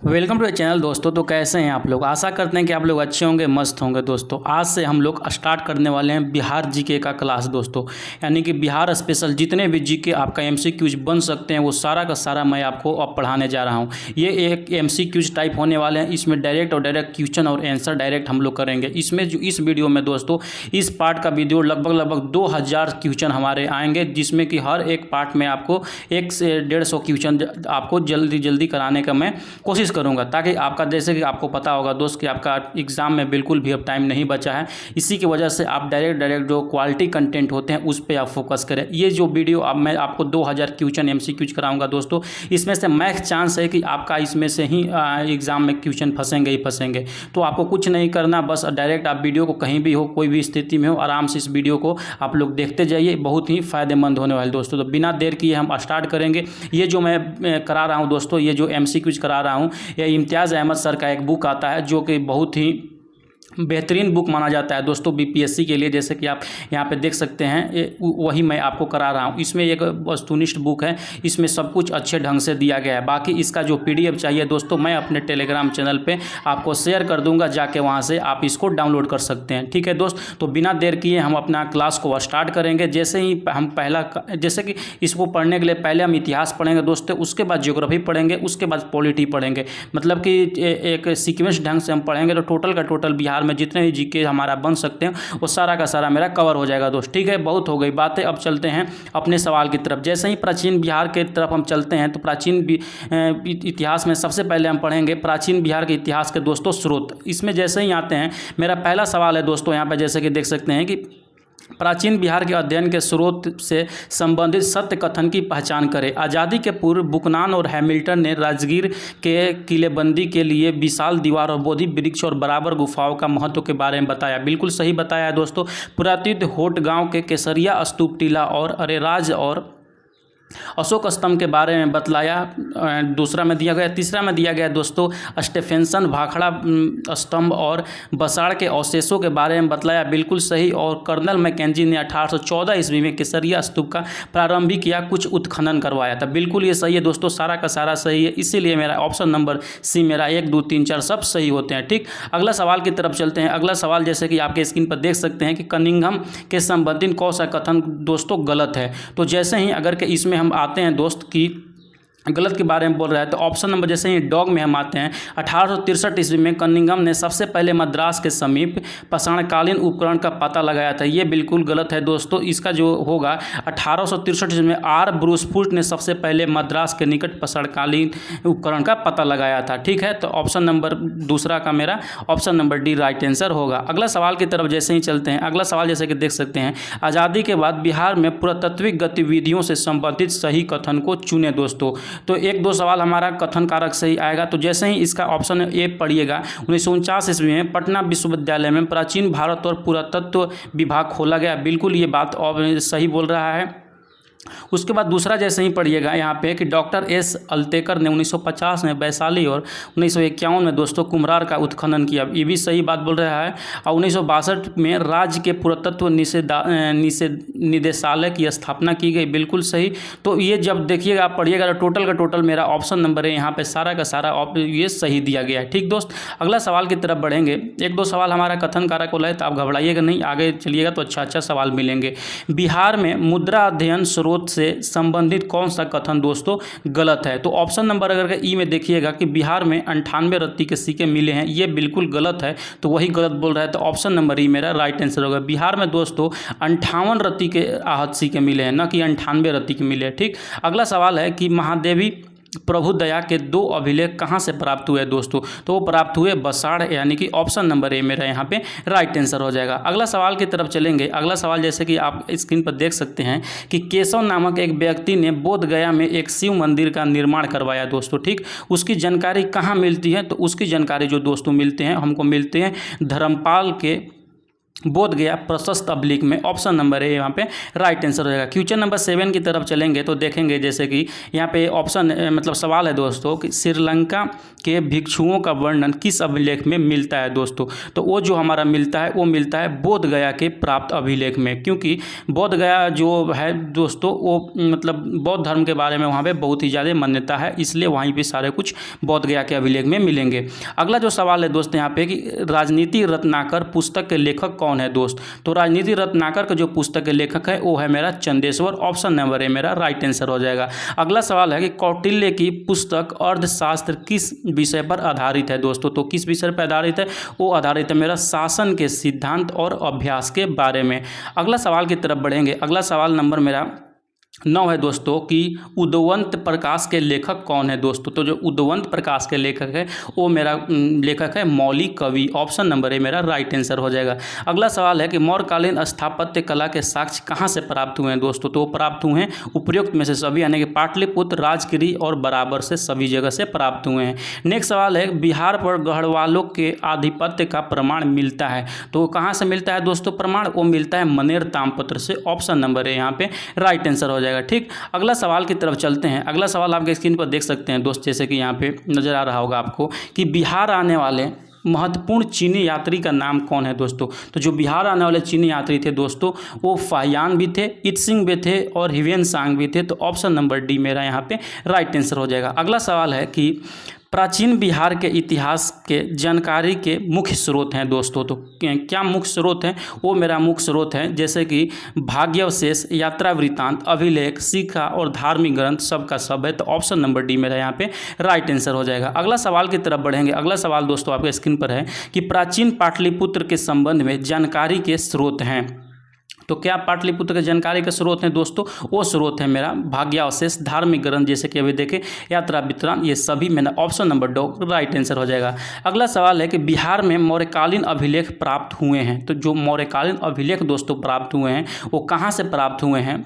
Welcome to the channel दोस्तों। तो कैसे हैं आप लोग? आशा करते हैं कि आप लोग अच्छे होंगे, मस्त होंगे। दोस्तों आज से हम लोग स्टार्ट करने वाले हैं बिहार जीके का क्लास दोस्तों, यानी कि बिहार स्पेशल जितने भी जीके आपका एमसीक्यूज बन सकते हैं वो सारा का सारा मैं आपको अब पढ़ाने जा रहा हूं। ये एक एमसीक्यूज टाइप होने वाले हैं। इसमें डायरेक्ट क्वेश्चन और आंसर डायरेक्ट हम लोग करेंगे। इसमें जो इस वीडियो में दोस्तों इस पार्ट का वीडियो लगभग 2000 क्वेश्चन हमारे आएंगे, जिसमें कि हर एक पार्ट में आपको 100 से 150 क्वेश्चन आपको जल्दी कराने का मैं कोशिश करूंगा, ताकि आपका जैसे कि आपको पता होगा दोस्त कि आपका एग्ज़ाम में बिल्कुल भी अब टाइम नहीं बचा है। इसी की वजह से आप डायरेक्ट जो क्वालिटी कंटेंट होते हैं उस पर आप फोकस करें। ये जो वीडियो अब मैं आपको 2000 क्वेश्चन एमसीक्यूज कराऊंगा दोस्तों, इसमें से मैक्स चांस है कि आपका इसमें से ही एग्ज़ाम में क्वेश्चन फंसेंगे ही फंसेंगे। तो आपको कुछ नहीं करना, बस डायरेक्ट आप वीडियो को कहीं भी हो, कोई भी स्थिति में हो, आराम से इस वीडियो को आप लोग देखते जाइए। बहुत ही फ़ायदेमंद होने वाले दोस्तों। तो बिना देर किए हम स्टार्ट करेंगे। ये जो मैं करा रहा हूँ दोस्तों, ये जो एमसीक्यूज करा रहा हूँ, ये इम्तियाज़ अहमद सर का एक बुक आता है जो कि बहुत ही बेहतरीन बुक माना जाता है दोस्तों बीपीएससी के लिए। जैसे कि आप यहाँ पे देख सकते हैं, वही मैं आपको करा रहा हूँ। इसमें एक वस्तुनिष्ठ बुक है, इसमें सब कुछ अच्छे ढंग से दिया गया है। बाकी इसका जो पीडीएफ चाहिए दोस्तों, मैं अपने टेलीग्राम चैनल पे आपको शेयर कर दूंगा, जाके वहाँ से आप इसको डाउनलोड कर सकते हैं। ठीक है दोस्त, तो बिना देर किए हम अपना क्लास को स्टार्ट करेंगे। जैसे ही हम जैसे कि इसको पढ़ने के लिए पहले हम इतिहास पढ़ेंगे दोस्तों, उसके बाद ज्योग्राफी पढ़ेंगे, उसके बाद पॉलिटी पढ़ेंगे। मतलब कि एक सीक्वेंस ढंग से हम पढ़ेंगे तो टोटल का टोटल बिहार में जितने भी जीके हमारा बन सकते हैं वो सारा का सारा मेरा कवर हो जाएगा दोस्त। ठीक है, बहुत हो गई बातें, अब चलते हैं अपने सवाल की तरफ। जैसे ही प्राचीन बिहार के तरफ हम चलते हैं तो प्राचीन इतिहास में सबसे पहले हम पढ़ेंगे प्राचीन बिहार के इतिहास के दोस्तों स्रोत। इसमें जैसे ही आते हैं, मेरा पहला सवाल है दोस्तों, यहाँ पर जैसे कि देख सकते हैं कि प्राचीन बिहार के अध्ययन के स्रोत से संबंधित सत्य कथन की पहचान करें। आज़ादी के पूर्व बुकनान और हैमिल्टन ने राजगीर के किलेबंदी के लिए विशाल दीवार और बोधि वृक्ष और बराबर गुफाओं का महत्व के बारे में बताया। बिल्कुल सही बताया है दोस्तों। पुरातत्व होट गांव के केसरिया स्तूप टीला और अरेराज और अशोक स्तंभ के बारे में बतलाया। दूसरा में दिया गया। तीसरा में दिया गया दोस्तों स्टेफेंसन भाखड़ा स्तंभ और बसाड़ के अवशेषों के बारे में बतलाया। बिल्कुल सही। और कर्नल मैकेंजी ने 1814 ईस्वी में केसरिया स्तूप का प्रारंभिक किया कुछ उत्खनन करवाया था। बिल्कुल ये सही है दोस्तों, सारा का सारा सही है। इसीलिए मेरा ऑप्शन नंबर सी मेरा 1, 2, 3, 4 सब सही होते हैं। ठीक, अगला सवाल की तरफ चलते हैं। अगला सवाल जैसे कि आपके स्क्रीन पर देख सकते हैं कि कनिंघम के संबंधित कौन सा कथन दोस्तों गलत है। तो जैसे ही अगर के इसमें हम आते हैं दोस्त की गलत के बारे में बोल रहा है, तो ऑप्शन नंबर जैसे ही डॉग में हम आते हैं, 1863 ईस्वी में कनिंघम ने सबसे पहले मद्रास के समीप पाषाणकालीन उपकरण का पता लगाया था। ये बिल्कुल गलत है दोस्तों। इसका जो होगा 1863 ईस्वी में आर ब्रूसफुट ने सबसे पहले मद्रास के निकट पाषाणकालीन उपकरण का पता लगाया था। ठीक है, तो ऑप्शन नंबर दूसरा का मेरा option number D right answer होगा। अगला सवाल की तरफ जैसे ही चलते हैं। अगला सवाल जैसे कि देख सकते हैं, आज़ादी के बाद बिहार में पुरातात्विक गतिविधियों से संबंधित सही कथन को चुने दोस्तों। तो 1-2 सवाल हमारा कथन कारक सही आएगा। तो जैसे ही इसका ऑप्शन ए पढ़िएगा, 1949 ईस्वी में पटना विश्वविद्यालय में प्राचीन भारत और पुरातत्व विभाग खोला गया। बिल्कुल ये बात सही बोल रहा है। उसके बाद दूसरा जैसे ही पढ़िएगा यहाँ पे कि डॉक्टर एस अल्तेकर ने 1950 में वैशाली और 1951 में दोस्तों कुम्हरार का उत्खनन किया। ये भी सही बात बोल रहा है। और 1962 में राज्य के पुरातत्व निदेशालय की स्थापना की गई। बिल्कुल सही। तो ये जब देखिएगा आप पढ़िएगा तो टोटल का टोटल मेरा ऑप्शन नंबर है यहाँ पे सारा का सारा ये सही दिया गया है। ठीक दोस्त, अगला सवाल की तरफ बढ़ेंगे। 1-2 सवाल हमारा कथन कारक वाला है, तो आप घबराइएगा नहीं, आगे चलिएगा तो अच्छा सवाल मिलेंगे। बिहार में मुद्रा अध्ययन स्रोत से संबंधित कौन सा कथन दोस्तों गलत है? तो ऑप्शन नंबर अगर ई में देखिएगा कि बिहार में 98 रत्ती के सिक्के मिले हैं, ये बिल्कुल गलत है। तो वही गलत बोल रहा है, तो ऑप्शन नंबर ई मेरा राइट आंसर होगा। बिहार में दोस्तों 58 रत्ती के आहत सिक्के मिले हैं, न कि 98 रत्ती के मिले हैं। ठीक, अगला सवाल है कि महादेवी प्रभुदया के 2 अभिलेख कहाँ से प्राप्त हुए दोस्तों? तो वो प्राप्त हुए बसाड़, यानी कि ऑप्शन नंबर ए मेरा यहाँ पे राइट आंसर हो जाएगा। अगला सवाल की तरफ चलेंगे। अगला सवाल जैसे कि आप स्क्रीन पर देख सकते हैं कि केशव नामक एक व्यक्ति ने बोध गया में एक शिव मंदिर का निर्माण करवाया दोस्तों। ठीक, उसकी जानकारी कहाँ मिलती है? तो उसकी जानकारी जो दोस्तों मिलते हैं हमको मिलते हैं धर्मपाल के बोध गया प्रशस्त अब्लिक में, ऑप्शन नंबर ए यहाँ पे राइट आंसर हो जाएगा। क्वेश्चन नंबर 7 की तरफ चलेंगे तो देखेंगे जैसे कि यहाँ पे ऑप्शन मतलब सवाल है दोस्तों कि श्रीलंका के भिक्षुओं का वर्णन किस अभिलेख में मिलता है दोस्तों। तो वो जो हमारा मिलता है वो मिलता है बोध गया के प्राप्त अभिलेख में, क्योंकि बोध गया जो है दोस्तों वो मतलब बौद्ध धर्म के बारे में वहाँ पे बहुत ही ज़्यादा मान्यता है, इसलिए वहीं पे सारे कुछ बोध गया के अभिलेख में मिलेंगे। अगला जो सवाल है दोस्त यहाँ पे कि राजनीति रत्नाकर पुस्तक के लेखक कौन है दोस्त। तो राजनीति रत्नाकर का जो पुस्तक के लेखक है वो है मेरा चंदेश्वर, ऑप्शन नंबर ए मेरा राइट आंसर हो जाएगा। अगला सवाल है कि कौटिल्य की पुस्तक अर्थशास्त्र किस विषय पर आधारित है दोस्तों। तो किस विषय पर आधारित है, वो आधारित है मेरा शासन के सिद्धांत और अभ्यास के बारे में। अगला सवाल की तरफ बढ़ेंगे। अगला सवाल नंबर मेरा 9 है दोस्तों कि उद्वंत प्रकाश के लेखक कौन है दोस्तों। तो जो उद्वंत प्रकाश के लेखक है वो मेरा लेखक है मौलिक कवि, ऑप्शन नंबर ए मेरा राइट आंसर हो जाएगा। अगला सवाल है कि मौर्यकालीन स्थापत्य कला के साक्ष्य कहाँ से प्राप्त हुए हैं दोस्तों। तो वो प्राप्त हुए हैं उपयुक्त में से सभी, यानी कि पाटलिपुत्र, राजगिरी और बराबर से सभी जगह से प्राप्त हुए हैं। नेक्स्ट सवाल है बिहार पर गढ़वालों के आधिपत्य का प्रमाण मिलता है। तो कहाँ से मिलता है दोस्तों प्रमाण, वो मिलता है मनेर ताम्रपत्र से, ऑप्शन नंबर ए यहाँ पे राइट आंसर हो जाएगा। ठीक, अगला सवाल की तरफ चलते हैं। अगला सवाल आपके स्क्रीन पर देख सकते हैं दोस्त, जैसे कि यहाँ पे नजर आ रहा होगा आपको कि बिहार आने वाले महत्वपूर्ण चीनी यात्री का नाम कौन है दोस्तों। तो जो बिहार आने वाले चीनी यात्री थे दोस्तों वो फाहियान भी थे, इत्सिंग भी थे और हिवेन सांग भी थे। तो ऑप्शन नंबर डी मेरा यहाँ पे राइट आंसर हो जाएगा। अगला सवाल है कि प्राचीन बिहार के इतिहास के जानकारी के मुख्य स्रोत हैं दोस्तों। तो क्या मुख्य स्रोत हैं, वो मेरा मुख्य स्रोत है जैसे कि भाग्यावशेष, यात्रा वृत्तांत, अभिलेख, सिक्का और धार्मिक ग्रंथ सबका सब है। तो ऑप्शन नंबर डी मेरा यहाँ पे राइट आंसर हो जाएगा। अगला सवाल की तरफ बढ़ेंगे। अगला सवाल दोस्तों आपके स्क्रीन पर है कि प्राचीन पाटलिपुत्र के संबंध में जानकारी के स्रोत हैं। तो क्या पाटलिपुत्र के जानकारी के स्रोत हैं दोस्तों, वो स्रोत है मेरा भाग्यावशेष, धार्मिक ग्रंथ जैसे कि अभी देखें, यात्रा वृत्तांत, ये सभी मेरा ऑप्शन नंबर दो राइट आंसर हो जाएगा। अगला सवाल है कि बिहार में मौर्यकालीन अभिलेख प्राप्त हुए हैं। तो जो मौर्यकालीन अभिलेख दोस्तों प्राप्त हुए हैं वो कहाँ से प्राप्त हुए हैं।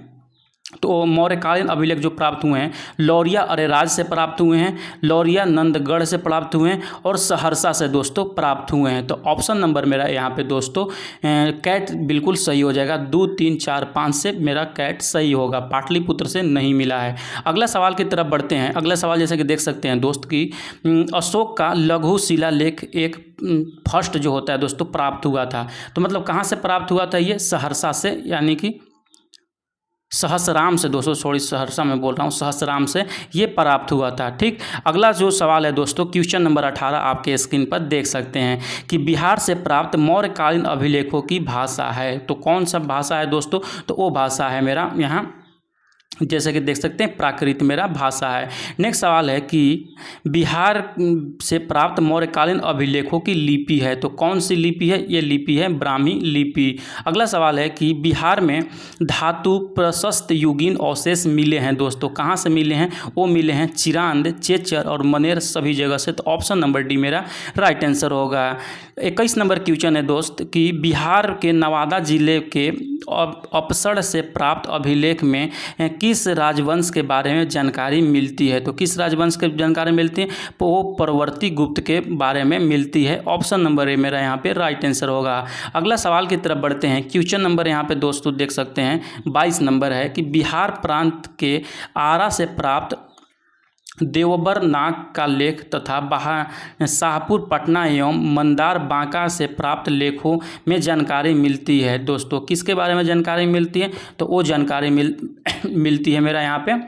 तो मौर्यकालीन अभिलेख जो प्राप्त हुए हैं लौरिया अरेराज से प्राप्त हुए हैं, लौरिया नंदगढ़ से प्राप्त हुए हैं और सहरसा से दोस्तों प्राप्त हुए हैं। तो ऑप्शन नंबर मेरा यहाँ पे दोस्तों कैट बिल्कुल सही हो जाएगा। 2, 3, 4, 5 से मेरा कैट सही होगा, पाटलिपुत्र से नहीं मिला है। अगला सवाल की तरफ बढ़ते हैं। अगला सवाल जैसे कि देख सकते हैं दोस्त कि अशोक का लघु शिलालेख एक फर्स्ट जो होता है दोस्तों प्राप्त हुआ था। तो मतलब कहाँ से प्राप्त हुआ था, ये सहरसा से, यानी कि सहस्राम से दोस्तों, सॉरी सहरसा में बोल रहा हूँ, सहस्राम से ये प्राप्त हुआ था। ठीक, अगला जो सवाल है दोस्तों क्वेश्चन नंबर 18 आपके स्क्रीन पर देख सकते हैं कि बिहार से प्राप्त मौर्यकालीन अभिलेखों की भाषा है। तो कौन सा भाषा है दोस्तों, तो वो भाषा है मेरा यहाँ जैसे कि देख सकते हैं प्राकृत मेरा भाषा है। नेक्स्ट सवाल है कि बिहार से प्राप्त मौर्यकालीन अभिलेखों की लिपि है। तो कौन सी लिपि है, ये लिपि है ब्राह्मी लिपि। अगला सवाल है कि बिहार में धातु प्रशस्त युगीन अवशेष मिले हैं दोस्तों, कहाँ से मिले हैं, वो मिले हैं चिरांद, चेचर और मनेर सभी जगह से। तो ऑप्शन नंबर डी मेरा राइट आंसर होगा। 21 नंबर क्वेश्चन है दोस्त कि बिहार के नवादा जिले के अपसर से प्राप्त अभिलेख में किस राजवंश के बारे में जानकारी मिलती है। तो किस राजवंश की जानकारी मिलती है, तो वो परवर्ती गुप्त के बारे में मिलती है। ऑप्शन नंबर ए मेरा यहाँ पे राइट आंसर होगा। अगला सवाल की तरफ बढ़ते हैं। क्वेश्चन नंबर यहाँ पे दोस्तों देख सकते हैं 22 नंबर है कि बिहार प्रांत के आरा से प्राप्त देवबर नाग का लेख तथा शाहपुर पटना एवं मंदार बांका से प्राप्त लेखों में जानकारी मिलती है दोस्तों। किसके बारे में जानकारी मिलती है, तो वो जानकारी मिलती है मेरा यहाँ पे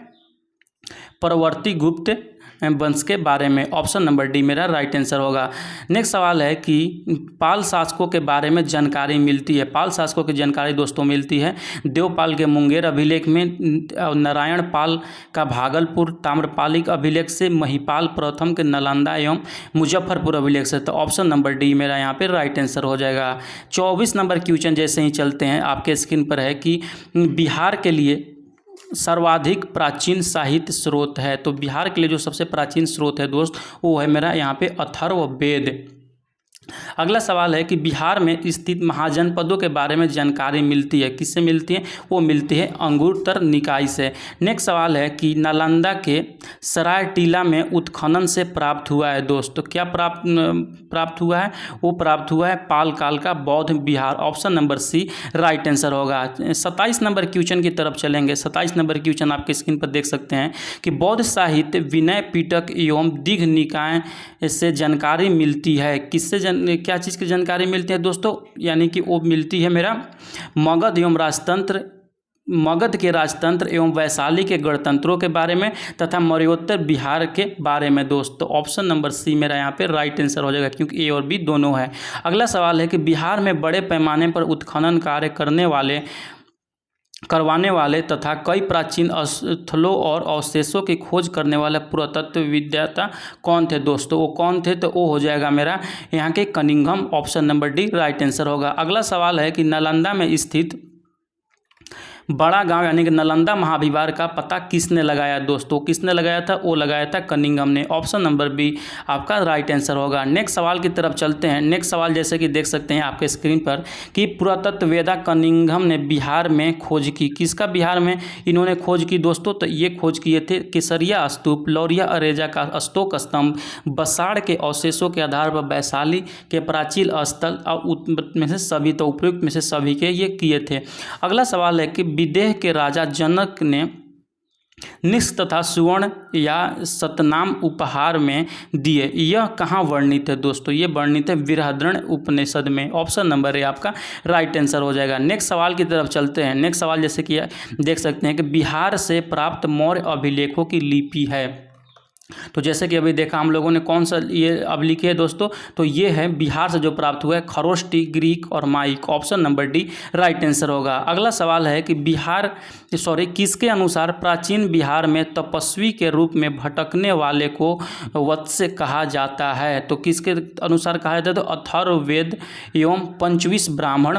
परवर्ती गुप्त वंश के बारे में। ऑप्शन नंबर डी मेरा राइट आंसर होगा। नेक्स्ट सवाल है कि पाल शासकों के बारे में जानकारी मिलती है। पाल शासकों की जानकारी दोस्तों मिलती है देवपाल के मुंगेर अभिलेख में, नारायण पाल का भागलपुर ताम्रपालिक अभिलेख से, महिपाल प्रथम के नालंदा एवं मुजफ्फरपुर अभिलेख से। तो ऑप्शन नंबर डी मेरा यहाँ पे राइट आंसर हो जाएगा। 24 नंबर क्वेश्चन जैसे ही चलते हैं आपके स्क्रीन पर है कि बिहार के लिए सर्वाधिक प्राचीन साहित्य स्रोत है। तो बिहार के लिए जो सबसे प्राचीन स्रोत है दोस्त वो है मेरा यहाँ पे अथर्ववेद। अगला सवाल है कि बिहार में स्थित महाजनपदों के बारे में जानकारी मिलती है, किससे मिलती है? वो मिलती है अंगुत्तर निकाय से। नेक्स्ट सवाल है कि नालंदा के सरायटीला में उत्खनन से प्राप्त हुआ है दोस्तों, क्या प्राप्त हुआ है? वो प्राप्त हुआ है पाल काल का बौद्ध विहार। Option number C right answer होगा। 27 नंबर क्वेश्चन की तरफ चलेंगे। 27 नंबर क्वेश्चन आपके स्क्रीन पर देख सकते हैं कि बौद्ध साहित्य विनय पिटक एवं दीघ निकाय से जानकारी मिलती है, किससे क्या चीज़ की जानकारी मिलती है दोस्तों? यानी कि वो मिलती है मेरा मगध के राजतंत्र एवं वैशाली के गणतंत्रों के बारे में तथा मौर्योत्तर बिहार के बारे में दोस्तों। ऑप्शन नंबर सी मेरा यहाँ पे राइट आंसर हो जाएगा, क्योंकि ए और बी दोनों है। अगला सवाल है कि बिहार में बड़े पैमाने पर उत्खनन कार्य करवाने वाले तथा कई प्राचीन स्थलों और अवशेषों की खोज करने वाले पुरातत्व विद्याता कौन थे दोस्तों? वो कौन थे? तो वो हो जाएगा मेरा यहाँ के Cunningham. Option number D right answer होगा। अगला सवाल है कि नालंदा में स्थित बड़ा गांव यानी कि नालंदा महाविहार का पता किसने लगाया दोस्तों? किसने लगाया था? वो लगाया था कनिंघम ने। ऑप्शन नंबर बी आपका राइट आंसर होगा। नेक्स्ट सवाल की तरफ चलते हैं। नेक्स्ट सवाल जैसे कि देख सकते हैं आपके स्क्रीन पर कि पुरातत्ववेदा कनिंघम ने बिहार में खोज की। किसका बिहार में इन्होंने खोज की दोस्तों? तो ये खोज किए थे केसरिया स्तूप, लौरिया अरेजा का अशोक स्तंभ, बसाड़ के अवशेषों के आधार पर वैशाली के प्राचीन स्थल और में से सभी, तो उपयुक्त में से सभी के ये किए थे। अगला सवाल है कि विदेह के राजा जनक ने निष्क तथा सुवर्ण या सतनाम उपहार में दिए, यह कहाँ वर्णित है दोस्तों? ये वर्णित है बृहद्रण्य उपनिषद में। ऑप्शन नंबर ए आपका राइट आंसर हो जाएगा। नेक्स्ट सवाल की तरफ चलते हैं। नेक्स्ट सवाल जैसे कि देख सकते हैं कि बिहार से प्राप्त मौर्य अभिलेखों की लिपि है। तो जैसे कि अभी देखा हम लोगों ने कौन सा ये अभिलेख है दोस्तों? तो ये है बिहार से जो प्राप्त हुआ है खरोष्टी, ग्रीक और माइक। Option number D right answer होगा। अगला सवाल है कि किसके अनुसार प्राचीन बिहार में तपस्वी के रूप में भटकने वाले को वत्स्य कहा जाता है? तो किसके अनुसार कहा जाता है? तो अथर्ववेद एवं पंचविश ब्राह्मण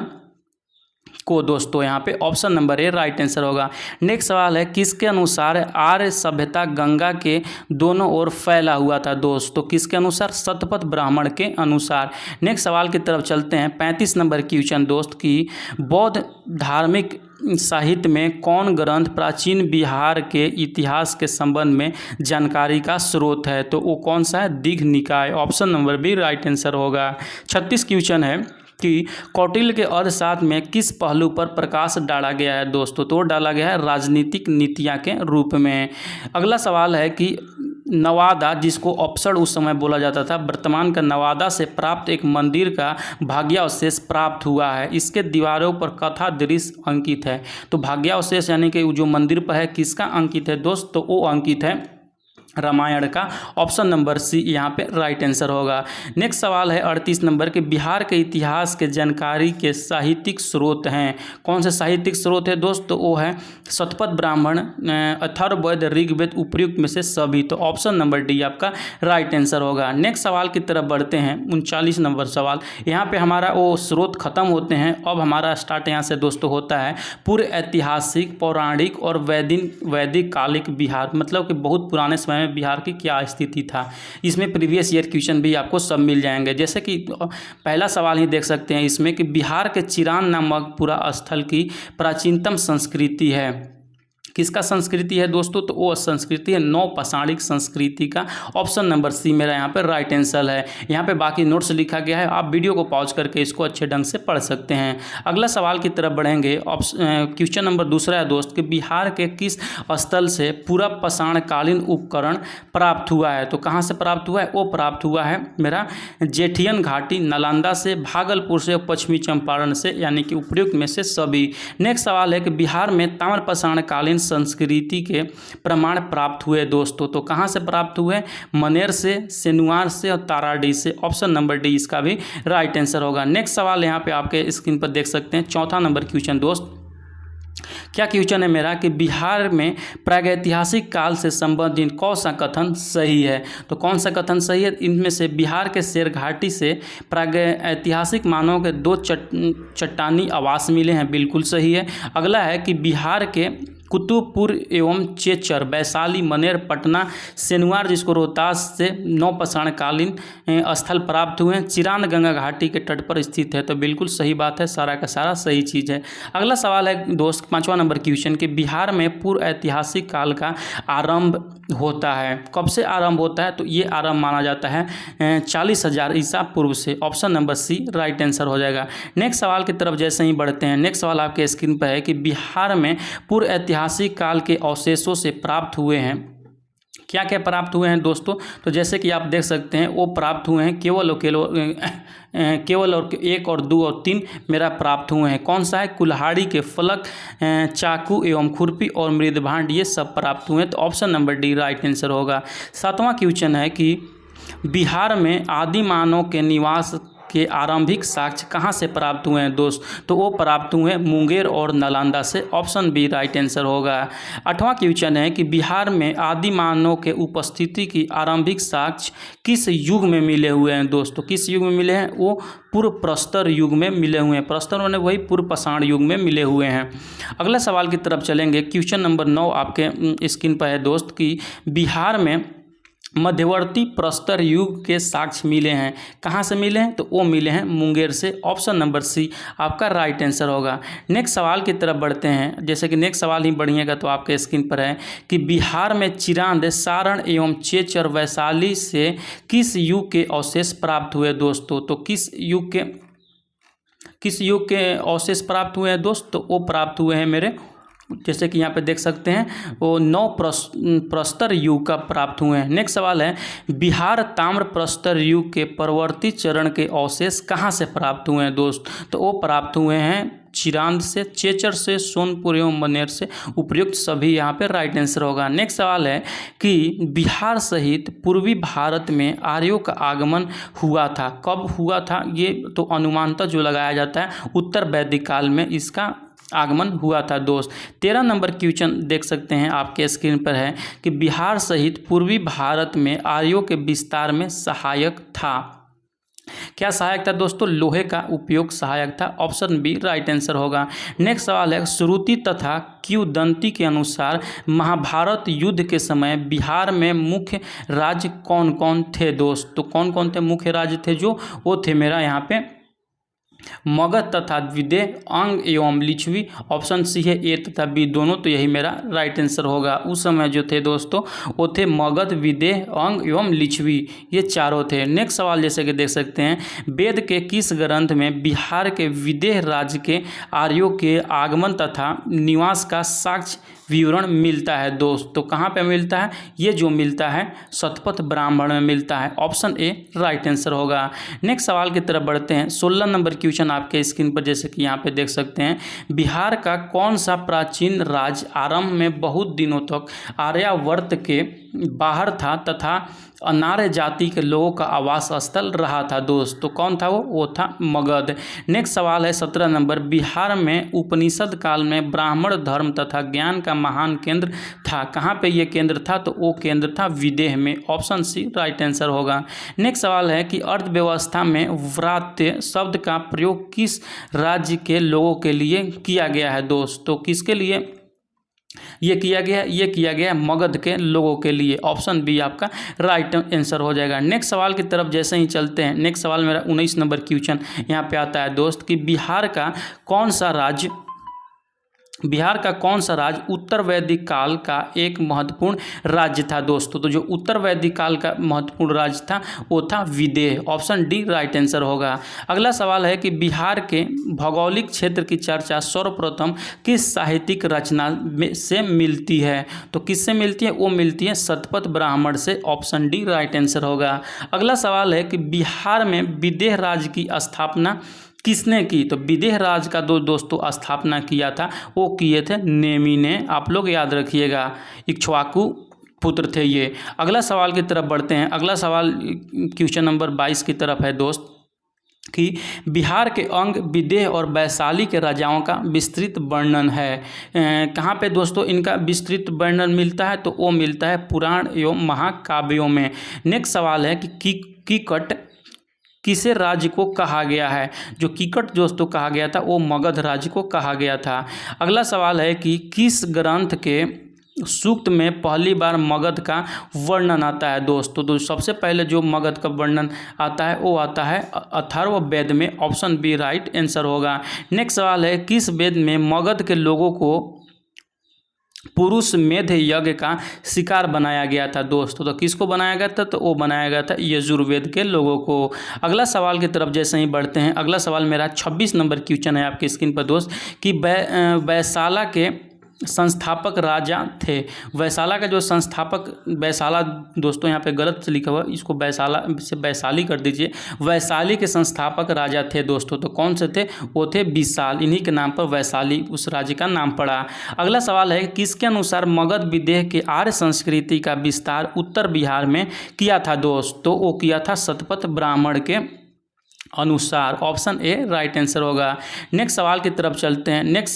को दोस्तों। यहाँ पे option number A right answer होगा। नेक्स्ट सवाल है किसके अनुसार आर्य सभ्यता गंगा के दोनों ओर फैला हुआ था दोस्तों? किसके अनुसार? शतपथ ब्राह्मण के अनुसार। नेक्स्ट सवाल की तरफ चलते हैं। 35 नंबर क्वेश्चन दोस्त की बौद्ध धार्मिक साहित्य में कौन ग्रंथ प्राचीन बिहार के इतिहास के संबंध में जानकारी का स्रोत है? तो वो कौन सा है? Digha Nikaya. Option number B right answer होगा। 36 क्वेश्चन है कि कौटिल्य के अर्थशास्त्र में किस पहलू पर प्रकाश डाला गया है दोस्तों? तो डाला गया है राजनीतिक नीतियाँ के रूप में। अगला सवाल है कि नवादा, जिसको अप्सर उस समय बोला जाता था, वर्तमान का नवादा से प्राप्त एक मंदिर का भाग्यावशेष प्राप्त हुआ है। इसके दीवारों पर कथा दृश्य अंकित है। तो भाग्यावशेष यानी कि जो मंदिर पर है किसका अंकित है दोस्त? तो वो अंकित है रामायण का। ऑप्शन नंबर सी यहाँ पे राइट आंसर होगा। नेक्स्ट सवाल है 38 नंबर के बिहार के इतिहास के जानकारी के साहित्यिक स्रोत हैं। कौन से साहित्यिक स्रोत है दोस्त? तो वो है शतपथ ब्राह्मण, अथर्ववेद, ऋग्वेद, उपयुक्त में से सभी। तो ऑप्शन नंबर डी आपका राइट आंसर होगा। नेक्स्ट सवाल की तरफ बढ़ते हैं। 39 नंबर सवाल। यहाँ पे हमारा वो स्रोत खत्म होते हैं। अब हमारा स्टार्ट यहाँ से दोस्तों होता है पूर्व ऐतिहासिक, पौराणिक और वैदिक कालिक बिहार, मतलब कि बहुत पुराने समय बिहार की क्या स्थिति था। इसमें प्रीवियस ईयर क्वेश्चन भी आपको सब मिल जाएंगे। जैसे कि पहला सवाल ही देख सकते हैं इसमें कि बिहार के चिरान नामक पूरा स्थल की प्राचीनतम संस्कृति है। किसका संस्कृति है दोस्तों? तो वो संस्कृति है नौपाषाणिक संस्कृति का। ऑप्शन नंबर सी मेरा यहाँ पर राइट आंसर है। यहाँ पे बाकी नोट्स लिखा गया है, आप वीडियो को पॉज करके इसको अच्छे ढंग से पढ़ सकते हैं। अगला सवाल की तरफ बढ़ेंगे। क्वेश्चन नंबर दूसरा है दोस्त कि बिहार के किस स्थल से पूरा पाषाणकालीन उपकरण प्राप्त हुआ है? तो कहाँ से प्राप्त हुआ है? वो प्राप्त हुआ है मेरा जेठियन घाटी, नालंदा से, भागलपुर से, पश्चिमी चंपारण से, यानी कि उपयुक्त में से सभी। नेक्स्ट सवाल है कि बिहार में ताम्र पाषाणकालीन संस्कृति के प्रमाण प्राप्त हुए दोस्तों। तो कहाँ से प्राप्त हुए? मनेर से, सेनुआर से और ताराडी से। ऑप्शन नंबर डी इसका भी राइट आंसर होगा। नेक्स्ट सवाल यहाँ पे आपके स्क्रीन पर देख सकते हैं। चौथा नंबर क्वेश्चन दोस्त, क्या क्वेश्चन है मेरा कि बिहार में प्रागैतिहासिक काल से संबंधित कौन सा कथन सही है? तो कौन सा कथन सही है? इनमें से बिहार के शेरघाटी से प्रागैतिहासिक मानव के 2 चट्टानी आवास मिले हैं, बिल्कुल सही है। अगला है कि बिहार के कुतुबपुर एवं चेचर, वैशाली, मनेर, पटना, सेनुआर जिसको रोहतास से नौपाषाणकालीन स्थल प्राप्त हुए हैं। चिरांद गंगा घाटी के तट पर स्थित है। तो बिल्कुल सही बात है, सारा का सारा सही चीज़ है। अगला सवाल है दोस्त 5वां नंबर क्वेश्चन कि बिहार में पूर्व ऐतिहासिक काल का आरंभ होता है। कब से आरंभ होता है? तो ये आरंभ माना जाता है 40,000 ईसा पूर्व से। Option number C right answer हो जाएगा। नेक्स्ट सवाल की तरफ जैसे ही बढ़ते हैं, नेक्स्ट सवाल आपके स्क्रीन पर है कि बिहार में पूर्व ऐतिहासिक काल के अवशेषों से प्राप्त हुए हैं। क्या क्या प्राप्त हुए हैं दोस्तों? तो जैसे कि आप देख सकते हैं वो प्राप्त हुए हैं केवल और 1 और 2 और 3 मेरा प्राप्त हुए हैं। कौन सा है? कुल्हाड़ी के फलक, चाकू एवं खुरपी और मृदभांड, ये सब प्राप्त हुए हैं। तो option number D right answer होगा। 7वां क्वेश्चन है कि बिहार में आदि मानव के निवास के आरंभिक साक्ष्य कहाँ से प्राप्त हुए हैं दोस्त? तो वो प्राप्त हुए हैं मुंगेर और नालंदा से। ऑप्शन बी राइट आंसर होगा। 8वां क्वेश्चन है कि बिहार में आदि मानव के उपस्थिति की आरंभिक साक्ष्य किस युग में मिले हुए हैं दोस्तों? किस युग में मिले हैं? वो पूर्व प्रस्तर युग में मिले हुए हैं। प्रस्तर माने वही पूर्व पाषाण युग में मिले हुए हैं। अगला सवाल की तरफ चलेंगे। क्वेश्चन नंबर 9 आपके स्क्रीन पर है दोस्त कि बिहार में मध्यवर्ती प्रस्तर युग के साक्ष्य मिले हैं। कहाँ से मिले हैं? तो वो मिले हैं मुंगेर से। ऑप्शन नंबर सी आपका राइट आंसर होगा। नेक्स्ट सवाल की तरफ बढ़ते हैं। जैसे कि नेक्स्ट सवाल ही बढ़िएगा तो आपके स्क्रीन पर है कि बिहार में चिरांद, सारण एवं चेचर, वैशाली से किस युग के अवशेष प्राप्त हुए दोस्तों? तो किस युग के अवशेष प्राप्त हुए हैं दोस्त? तो वो प्राप्त हुए हैं मेरे, जैसे कि यहाँ पे देख सकते हैं वो 9 प्रस्तर युग का प्राप्त हुए हैं। नेक्स्ट सवाल है बिहार ताम्र प्रस्तर युग के परवर्ती चरण के अवशेष कहाँ से प्राप्त हुए हैं दोस्त? तो वो प्राप्त हुए हैं चिरांद से, चेचर से, सोनपुर एवं मनेर से। उपयुक्त सभी यहाँ पे राइट आंसर होगा। नेक्स्ट सवाल है कि बिहार सहित पूर्वी भारत में आर्यों का आगमन हुआ था। कब हुआ था? ये तो अनुमानतः जो लगाया जाता है उत्तर वैदिक काल में इसका आगमन हुआ था दोस्त। 13 नंबर क्वेश्चन देख सकते हैं आपके स्क्रीन पर है कि बिहार सहित पूर्वी भारत में आर्यों के विस्तार में सहायक था। क्या सहायक था दोस्तों? लोहे का उपयोग सहायक था। ऑप्शन बी राइट आंसर होगा। नेक्स्ट सवाल है श्रुति तथा किंवदंती के अनुसार महाभारत युद्ध के समय बिहार में मुख्य राज्य कौन कौन थे दोस्त? तो कौन कौन थे मुख्य राज्य थे जो? वो थे मेरा यहाँ पे मगध तथा विदेह, अंग एवं लिच्छवी। ऑप्शन सी है ए तथा बी दोनों, तो यही मेरा राइट आंसर होगा। उस समय जो थे दोस्तों वो थे मगध, विदेह, अंग एवं लिच्छवी, ये चारों थे। नेक्स्ट सवाल जैसे कि देख सकते हैं वेद के किस ग्रंथ में बिहार के विदेह राज्य के आर्यों के आगमन तथा निवास का साक्ष्य विवरण मिलता है दोस्त? तो कहाँ पे मिलता है? ये जो मिलता है शतपथ ब्राह्मण में मिलता है। ऑप्शन ए राइट आंसर होगा। नेक्स्ट सवाल की तरफ बढ़ते हैं। 16 नंबर क्वेश्चन आपके स्क्रीन पर जैसे कि यहाँ पे देख सकते हैं बिहार का कौन सा प्राचीन राज्य आरंभ में बहुत दिनों तक आर्यावर्त के बाहर था तथा अनार्य जाति के लोगों का आवास स्थल रहा था दोस्त? तो कौन था वो था मगध। नेक्स्ट सवाल है 17 नंबर बिहार में उपनिषद काल में ब्राह्मण धर्म तथा ज्ञान का महान केंद्र था। कहाँ पे ये केंद्र था? तो वो केंद्र था विदेह में। ऑप्शन सी राइट आंसर होगा। नेक्स्ट सवाल है कि अर्थव्यवस्था में व्रात्य शब्द का प्रयोग किस राज्य के लोगों के लिए किया गया है दोस्त? तो किसके लिए ये किया गया है मगध के लोगों के लिए। ऑप्शन बी आपका राइट आंसर हो जाएगा। नेक्स्ट सवाल की तरफ जैसे ही चलते हैं। नेक्स्ट सवाल मेरा 19 नंबर क्वेश्चन यहाँ पे आता है दोस्त कि बिहार का कौन सा राज्य उत्तर वैदिक काल का एक महत्वपूर्ण राज्य था दोस्तों? तो जो उत्तर वैदिक काल का महत्वपूर्ण राज्य था वो था विदेह। ऑप्शन डी राइट आंसर होगा। अगला सवाल है कि बिहार के भौगोलिक क्षेत्र की चर्चा सर्वप्रथम किस साहित्यिक रचना से मिलती है? तो किससे मिलती है? वो मिलती है शतपथ ब्राह्मण से। ऑप्शन डी राइट आंसर होगा। अगला सवाल है कि बिहार में विदेह राज्य की स्थापना किसने की? तो विदेह राज का दोस्तों स्थापना किया था वो किए थे नेमी ने। आप लोग याद रखिएगा, इक्ष्वाकु पुत्र थे ये। अगला सवाल की तरफ बढ़ते हैं। अगला सवाल क्वेश्चन नंबर 22 की तरफ है दोस्त कि बिहार के अंग विदेह और वैशाली के राजाओं का विस्तृत वर्णन है। कहाँ पे दोस्तों इनका विस्तृत वर्णन मिलता है? तो वो मिलता है पुराण एवं महाकाव्यों में। नेक्स्ट सवाल है कि कीकट किसे राज्य को कहा गया है? जो किकट दोस्तों कहा गया था वो मगध राज्य को कहा गया था। अगला सवाल है कि किस ग्रंथ के सूक्त में पहली बार मगध का वर्णन आता है दोस्तों? तो सबसे पहले जो मगध का वर्णन आता है वो आता है अथर्ववेद में। ऑप्शन बी राइट आंसर होगा। नेक्स्ट सवाल है किस वेद में मगध के लोगों को पुरुष मेध यज्ञ का शिकार बनाया गया था दोस्तों? तो किसको बनाया गया था? तो वो बनाया गया था यजुर्वेद के लोगों को। अगला सवाल की तरफ जैसे ही बढ़ते हैं, अगला सवाल मेरा 26 नंबर क्वेश्चन है आपकी स्क्रीन पर दोस्त कि वैशाला के संस्थापक राजा थे। वैशाला का जो संस्थापक, वैशाला दोस्तों यहाँ पे गलत से लिखा हुआ, इसको वैशाला से वैशाली कर दीजिए। वैशाली के संस्थापक राजा थे दोस्तों। तो कौन से थे? वो थे विशाल। इन्हीं के नाम पर वैशाली उस राज्य का नाम पड़ा। अगला सवाल है किसके अनुसार मगध विदेह के आर्य संस्कृति का विस्तार उत्तर बिहार में किया था दोस्तों? वो किया था शतपथ ब्राह्मण के अनुसार। ऑप्शन ए राइट आंसर होगा। नेक्स्ट सवाल की तरफ चलते हैं। नेक्स्ट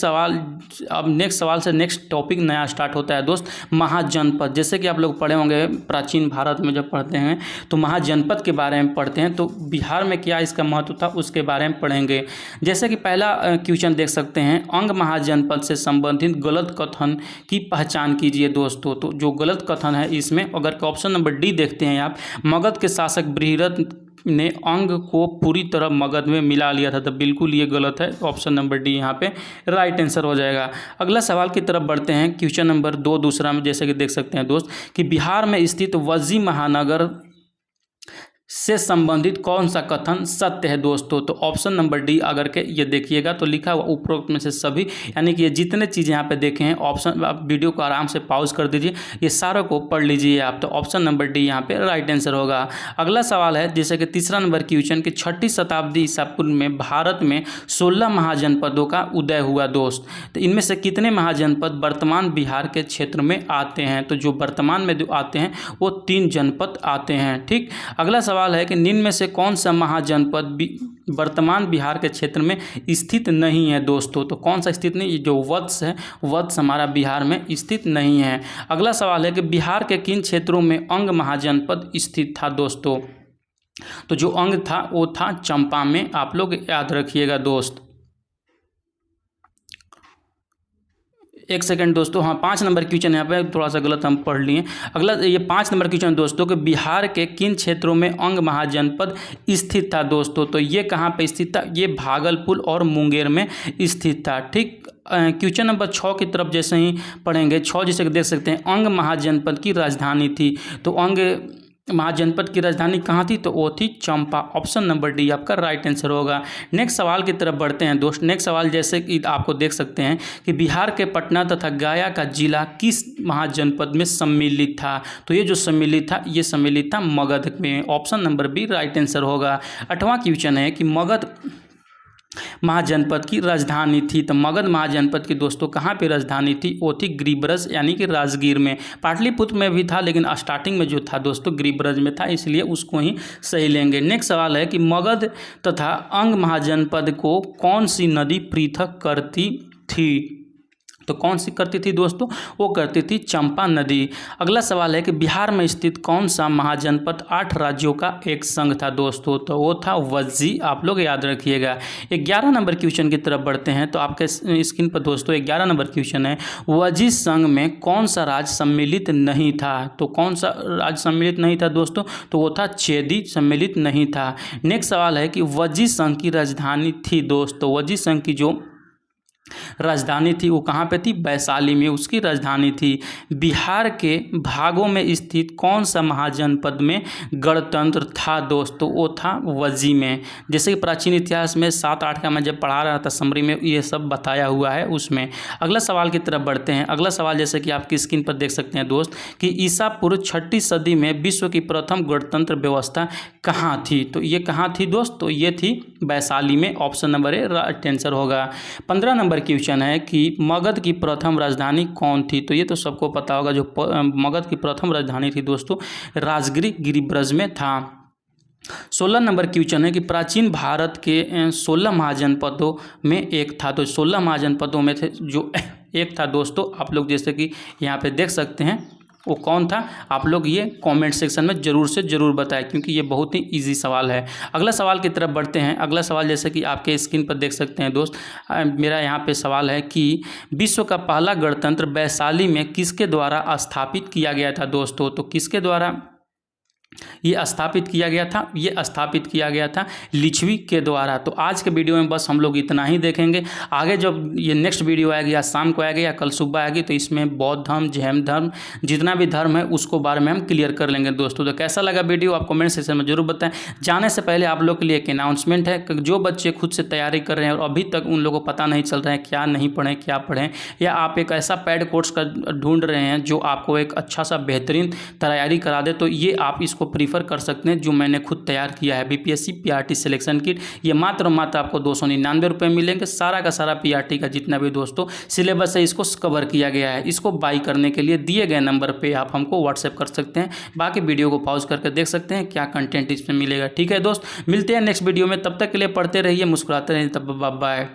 सवाल से नेक्स्ट टॉपिक नया स्टार्ट होता है दोस्त, महाजनपद। जैसे कि आप लोग पढ़े होंगे प्राचीन भारत में जब पढ़ते हैं तो महाजनपद के बारे में पढ़ते हैं, तो बिहार में क्या इसका महत्व था उसके बारे में पढ़ेंगे। जैसे कि पहला क्वेश्चन देख सकते हैं, अंग महाजनपद से संबंधित गलत कथन की पहचान कीजिए दोस्तों। तो जो गलत कथन है इसमें अगर ऑप्शन नंबर डी देखते हैं आप, मगध के शासक बृहरथ ने अंग को पूरी तरह मगध में मिला लिया था, तो बिल्कुल ये गलत है। ऑप्शन नंबर डी यहाँ पे राइट आंसर हो जाएगा। अगला सवाल की तरफ बढ़ते हैं। क्वेश्चन नंबर 2 दूसरा में जैसे कि देख सकते हैं दोस्त कि बिहार में स्थित वज्जी महानगर से संबंधित कौन सा कथन सत्य है दोस्तों? तो ऑप्शन नंबर डी अगर के ये देखिएगा तो लिखा हुआ उपरोक्त में से सभी, यानी कि ये जितने चीज़ें यहाँ पे देखे हैं ऑप्शन, आप वीडियो को आराम से पॉज कर दीजिए, ये सारों को पढ़ लीजिए आप। तो ऑप्शन नंबर डी यहाँ पे राइट आंसर होगा। अगला सवाल है जैसे कि तीसरा नंबर क्वेश्चन कि 6ठी शताब्दी ईसा पूर्व में भारत में 16 महाजनपदों का उदय हुआ दोस्त। तो इनमें से कितने महाजनपद वर्तमान बिहार के क्षेत्र में आते हैं? तो जो वर्तमान में जो आते हैं वो 3 जनपद आते हैं। ठीक। अगला सवाल है कि निम्न में से कौन सा महाजनपद वर्तमान बिहार के क्षेत्र में स्थित नहीं है दोस्तों? तो कौन सा स्थित नहीं? जो वत्स है, वत्स हमारा बिहार में स्थित नहीं है। अगला सवाल है कि बिहार के किन क्षेत्रों में अंग महाजनपद स्थित था दोस्तों? तो जो अंग था वो था चंपा में, आप लोग याद रखिएगा दोस्त। एक सेकंड दोस्तों, हाँ 5 नंबर क्वेश्चन यहाँ पे थोड़ा सा गलत हम पढ़ लिए। अगला ये 5 नंबर क्वेश्चन दोस्तों कि बिहार के किन क्षेत्रों में अंग महाजनपद स्थित था दोस्तों? तो ये कहाँ पे स्थित था? ये भागलपुर और मुंगेर में स्थित था। ठीक। क्वेश्चन नंबर 6 की तरफ जैसे ही पढ़ेंगे, 6 जैसे कि देख सकते हैं, अंग महाजनपद की राजधानी थी। तो अंग महाजनपद की राजधानी कहाँ थी? तो वो थी चंपा। ऑप्शन नंबर डी आपका राइट आंसर होगा। नेक्स्ट सवाल की तरफ बढ़ते हैं दोस्त। नेक्स्ट सवाल जैसे कि आपको देख सकते हैं कि बिहार के पटना तथा गया का जिला किस महाजनपद में सम्मिलित था? तो ये जो सम्मिलित था ये सम्मिलित था मगध में। Option number B right answer होगा। 8वां क्वेश्चन है कि मगध महाजनपद की राजधानी थी। तो मगध महाजनपद की दोस्तों कहाँ पे राजधानी थी? वो थी गिरिब्रज यानी कि राजगीर में। पाटलिपुत्र में भी था लेकिन स्टार्टिंग में जो था दोस्तों गिरिब्रज में था, इसलिए उसको ही सही लेंगे। नेक्स्ट सवाल है कि मगध तथा अंग महाजनपद को कौन सी नदी पृथक करती थी? तो कौन सी करती थी दोस्तों? वो करती थी चंपा नदी। अगला सवाल है कि बिहार में स्थित कौन सा महाजनपद 8 राज्यों का एक संघ था दोस्तों? तो वो था वज्जी, आप लोग याद रखिएगा। 11 नंबर क्वेश्चन की तरफ बढ़ते हैं। तो आपके स्क्रीन पर दोस्तों 11 नंबर क्वेश्चन है, वज्जी संघ में कौन सा राज्य सम्मिलित नहीं था? तो कौन सा राज्य सम्मिलित नहीं था दोस्तों? तो वो था चेदी, सम्मिलित नहीं था। नेक्स्ट सवाल है कि वज्जी संघ की राजधानी थी दोस्तों, वज्जी संघ की जो राजधानी थी वो कहाँ पे थी? वैशाली में उसकी राजधानी थी। बिहार के भागों में स्थित कौन सा महाजनपद में गणतंत्र था दोस्तों? वो था वज्जी में। जैसे कि प्राचीन इतिहास में 7-8 का मैं जब पढ़ा रहा था समरी में, ये सब बताया हुआ है उसमें। अगला सवाल की तरफ बढ़ते हैं। अगला सवाल जैसे कि आपकी स्क्रीन पर देख सकते हैं दोस्त कि ईसा पूर्व 6ठी सदी में विश्व की प्रथम गणतंत्र व्यवस्था कहाँ थी? तो ये कहाँ थी दोस्त? तो ये थी वैशाली में। Option number A right answer होगा। 15 नंबर क्वेश्चन है कि मगध की प्रथम राजधानी कौन थी? तो ये तो सबको पता होगा, जो मगध की प्रथम राजधानी थी दोस्तों राजगिरी गिरिब्रज में था। 16 नंबर क्वेश्चन है कि प्राचीन भारत के 16 महाजनपदों में एक था। तो 16 महाजनपदों में थे जो एक था दोस्तों, आप लोग जैसे कि यहाँ पे देख सकते हैं वो कौन था, आप लोग ये कमेंट सेक्शन में ज़रूर से ज़रूर बताएं, क्योंकि ये बहुत ही इजी सवाल है। अगला सवाल की तरफ बढ़ते हैं। अगला सवाल जैसे कि आपके स्क्रीन पर देख सकते हैं दोस्त, मेरा यहाँ पे सवाल है कि विश्व का पहला गणतंत्र वैशाली में किसके द्वारा स्थापित किया गया था दोस्तों। तो किसके द्वारा ये स्थापित किया गया था, ये स्थापित किया गया था लिच्छवी के द्वारा। तो आज के वीडियो में बस हम लोग इतना ही देखेंगे। आगे जब ये नेक्स्ट वीडियो आएगी, या शाम को आएगी या कल सुबह आएगी, तो इसमें बौद्ध धर्म, जैन धर्म, जितना भी धर्म है उसको बारे में हम क्लियर कर लेंगे दोस्तों। तो कैसा लगा वीडियो आप कमेंट सेक्शन में जरूर बताएं। जाने से पहले आप लोग के लिए एक अनाउंसमेंट है कि जो बच्चे खुद से तैयारी कर रहे हैं और अभी तक उन लोगों को पता नहीं चल रहा है क्या नहीं पढ़ें क्या पढ़ें, या आप एक ऐसा पैड कोर्स का ढूंढ रहे हैं जो आपको एक अच्छा सा बेहतरीन तैयारी करा दे, तो ये आप इसको प्रीफर कर सकते हैं, जो मैंने खुद तैयार किया है बीपीएससी पीआरटी सिलेक्शन किट। ये मात्र आपको 299 रुपये मिलेंगे। सारा का सारा पीआरटी का जितना भी दोस्तों सिलेबस है इसको कवर किया गया है। इसको बाई करने के लिए दिए गए नंबर पे आप हमको व्हाट्सएप कर सकते हैं, बाकी वीडियो को पॉज करके देख सकते हैं क्या कंटेंट इसमें मिलेगा। ठीक है दोस्त, मिलते हैं नेक्स्ट वीडियो में, तब तक के लिए पढ़ते रहिए, मुस्कुराते रहिए, तब बाय।